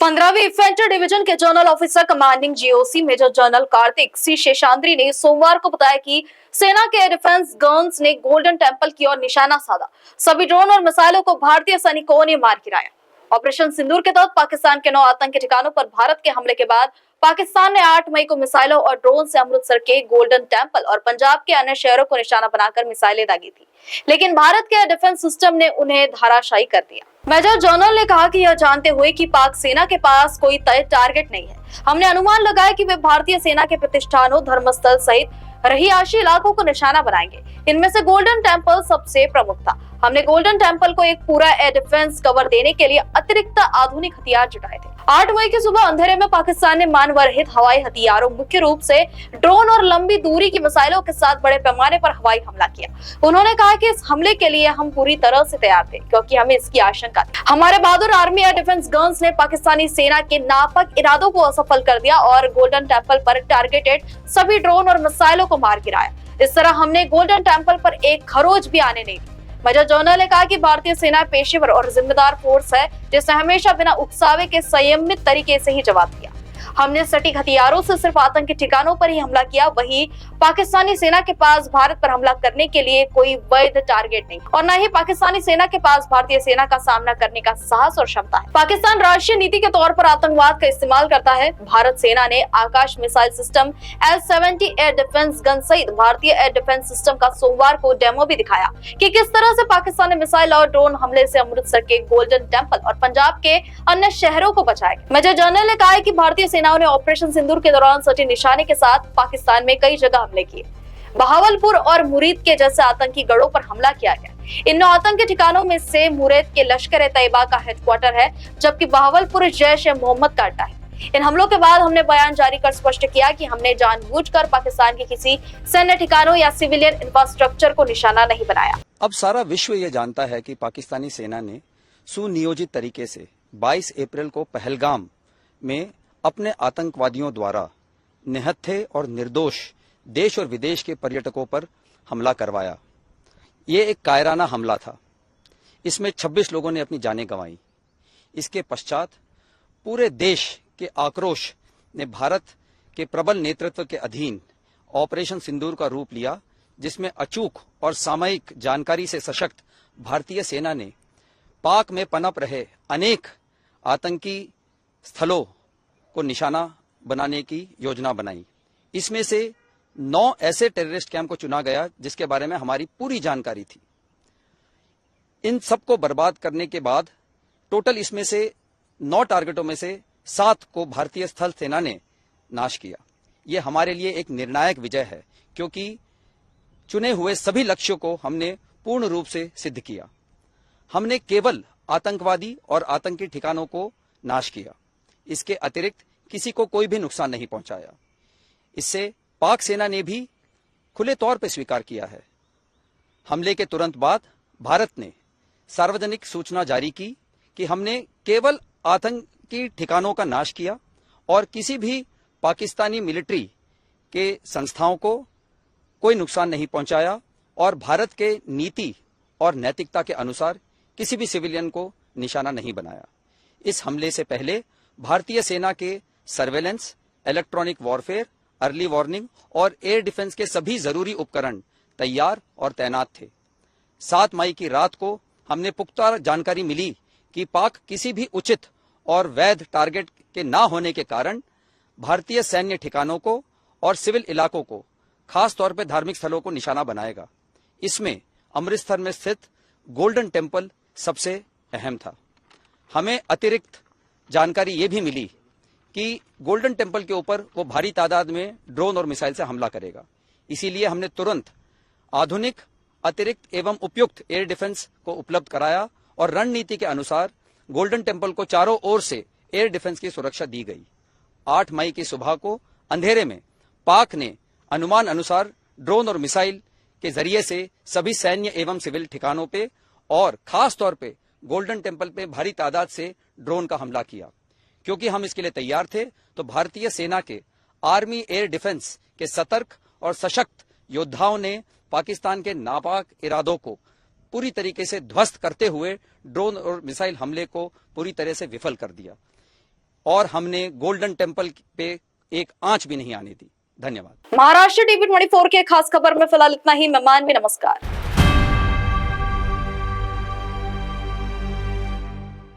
15वीं infantry division के general officer commanding GOC major general Kartik C Seshadri ने सोमवार को बताया कि सेना के एयर डिफेंस गन्स ने गोल्डन टेम्पल की ओर निशाना साधा। सभी ड्रोन और मिसाइलों को भारतीय सैनिकों ने मार गिराया। ऑपरेशन सिंदूर के तहत पाकिस्तान के 9 आतंकी ठिकानों पर भारत के हमले के बाद पाकिस्तान ने 8 मई को मिसाइलों और ड्रोन से अमृतसर के गोल्डन टेम्पल और पंजाब के अन्य शहरों को निशाना बनाकर मिसाइलें दागी थी, लेकिन भारत के डिफेंस सिस्टम ने उन्हें धराशायी कर दिया। मेजर जनरल ने कहा कि यह जानते हुए कि पाक सेना के पास कोई तय टारगेट नहीं है, हमने अनुमान लगाया कि वे भारतीय सेना के प्रतिष्ठानों, धर्मस्थल सहित रहियाशी इलाकों को निशाना बनाएंगे। इनमें से गोल्डन टेम्पल सबसे प्रमुख था। हमने गोल्डन टेम्पल को एक पूरा एयर डिफेंस कवर देने के लिए अतिरिक्त आधुनिक हथियार जुटाए थे। 8 मई की सुबह अंधेरे में पाकिस्तान ने मानवरहित हवाई हथियारों, मुख्य रूप से ड्रोन और लंबी दूरी की मिसाइलों के साथ बड़े पैमाने पर हवाई हमला किया। उन्होंने कहा कि इस हमले के लिए हम पूरी तरह से तैयार थे, क्योंकि हमें इसकी आशंका थी। हमारे बहादुर आर्मी एयर डिफेंस गन्स ने पाकिस्तानी सेना के नापाक इरादों को असफल कर दिया और गोल्डन टेम्पल पर टारगेटेड सभी ड्रोन और मिसाइलों को मार गिराया। इस तरह हमने गोल्डन टेम्पल पर एक खरोच भी आने नहीं दी। मेजर जनरल ने कहा कि भारतीय सेना पेशेवर और जिम्मेदार फोर्स है, जिसने हमेशा बिना उकसावे के संयमित तरीके से ही जवाब दिया। हमने सटीक हथियारों से सिर्फ आतंकी ठिकानों पर ही हमला किया। वहीं पाकिस्तानी सेना के पास भारत पर हमला करने के लिए कोई वैध टारगेट नहीं और न ही पाकिस्तानी सेना के पास भारतीय सेना का सामना करने का साहस और क्षमता है। पाकिस्तान राष्ट्रीय नीति के तौर पर आतंकवाद का इस्तेमाल करता है। भारत सेना ने Akash missile system L-70 air defence gun सहित भारतीय एयर डिफेंस सिस्टम का सोमवार को डेमो भी दिखाया कि किस तरह से पाकिस्तान ने मिसाइल और ड्रोन हमले से अमृतसर के गोल्डन टेम्पल और पंजाब के अन्य शहरों को बचाया। मेजर जनरल ने कहा कि भारतीय सेनाओं ने ऑपरेशन सिंदूर के दौरान सटीक निशाने के साथ पाकिस्तान में कई जगह हमले किए। बहावलपुर और मुरीद के जैसे आतंकी गढ़ों पर हमला किया गया। इन 9 आतंकी ठिकानों में से मुरीद के लश्कर-ए-तैयबा का हेडक्वार्टर है, जबकि बहावलपुर जैश-ए-मोहम्मद का अड्डा है। इन हमलों के बाद हमने बयान जारी कर स्पष्ट किया कि हमने जानबूझकर पाकिस्तान के किसी सैन्य ठिकानों या सिविलियन इंफ्रास्ट्रक्चर को निशाना नहीं बनाया। अब सारा विश्व ये जानता है कि पाकिस्तानी सेना ने सुनियोजित तरीके से 22 अप्रैल को पहलगाम में अपने आतंकवादियों द्वारा निहत्थे और निर्दोष देश और विदेश के पर्यटकों पर हमला करवाया। ये एक कायराना हमला था। इसमें 26 लोगों ने अपनी जानें गंवाई। इसके पश्चात पूरे देश के आक्रोश ने भारत के प्रबल नेतृत्व के अधीन ऑपरेशन सिंदूर का रूप लिया, जिसमें अचूक और सामयिक जानकारी से सशक्त भारतीय सेना ने पाक में पनप रहे अनेक आतंकी स्थलों को निशाना बनाने की योजना बनाई। इसमें से 9 ऐसे टेररिस्ट कैंप को चुना गया जिसके बारे में हमारी पूरी जानकारी थी। इन सबको बर्बाद करने के बाद टोटल इसमें से 9 टारगेटों में से 7 को भारतीय स्थल सेना ने नाश किया। यह हमारे लिए एक निर्णायक विजय है, क्योंकि चुने हुए सभी लक्ष्यों को हमने पूर्ण रूप से सिद्ध किया। हमने केवल आतंकवादी और आतंकी ठिकानों को नाश किया। इसके अतिरिक्त किसी को कोई भी नुकसान नहीं पहुंचाया। इससे पाक सेना ने भी खुले तौर पर स्वीकार किया है। हमले के तुरंत बाद भारत ने सार्वजनिक सूचना जारी की कि हमने केवल आतंकी ठिकानों का नाश किया और किसी भी पाकिस्तानी मिलिट्री के संस्थाओं को कोई नुकसान नहीं पहुंचाया और भारत के नीति और नैतिकता के अनुसार किसी भी सिविलियन को निशाना नहीं बनाया। इस हमले से पहले भारतीय सेना के surveillance, electronic warfare, early warning और एयर डिफेंस के सभी जरूरी उपकरण तैयार और तैनात थे। 7 मई की रात को हमने पुख्ता जानकारी मिली कि पाक किसी भी उचित और वैध टारगेट के ना होने के कारण भारतीय सैन्य ठिकानों को और सिविल इलाकों को, खास तौर पर धार्मिक स्थलों को निशाना बनाएगा। इसमें अमृतसर में स्थित गोल्डन टेम्पल सबसे अहम था। हमें अतिरिक्त जानकारी ये भी मिली कि गोल्डन टेम्पल के ऊपर वो भारी तादाद में ड्रोन और मिसाइल से हमला करेगा। इसीलिए हमने तुरंत आधुनिक, अतिरिक्त एवं उपयुक्त एयर डिफेंस को उपलब्ध कराया और रणनीति के अनुसार गोल्डन टेम्पल को चारों ओर से एयर डिफेंस की सुरक्षा दी गई। 8 मई की सुबह को अंधेरे में पाक ने अनुमान अनुसार ड्रोन और मिसाइल के जरिए से सभी सैन्य एवं सिविल ठिकानों पे और खास तौर पे गोल्डन टेम्पल पे भारी तादाद से ड्रोन का हमला किया। क्योंकि हम इसके लिए तैयार थे, तो भारतीय सेना के आर्मी एयर डिफेंस के सतर्क और सशक्त योद्धाओं ने पाकिस्तान के नापाक इरादों को पूरी तरीके से ध्वस्त करते हुए ड्रोन और मिसाइल हमले को पूरी तरह से विफल कर दिया। और हमने गोल्डन टेम्पल पे एक आंच भी नहीं आने दी। धन्यवाद। महाराष्ट्र टीवी 24 के खास खबर में फिलहाल इतना ही। मैं मानवी, नमस्कार।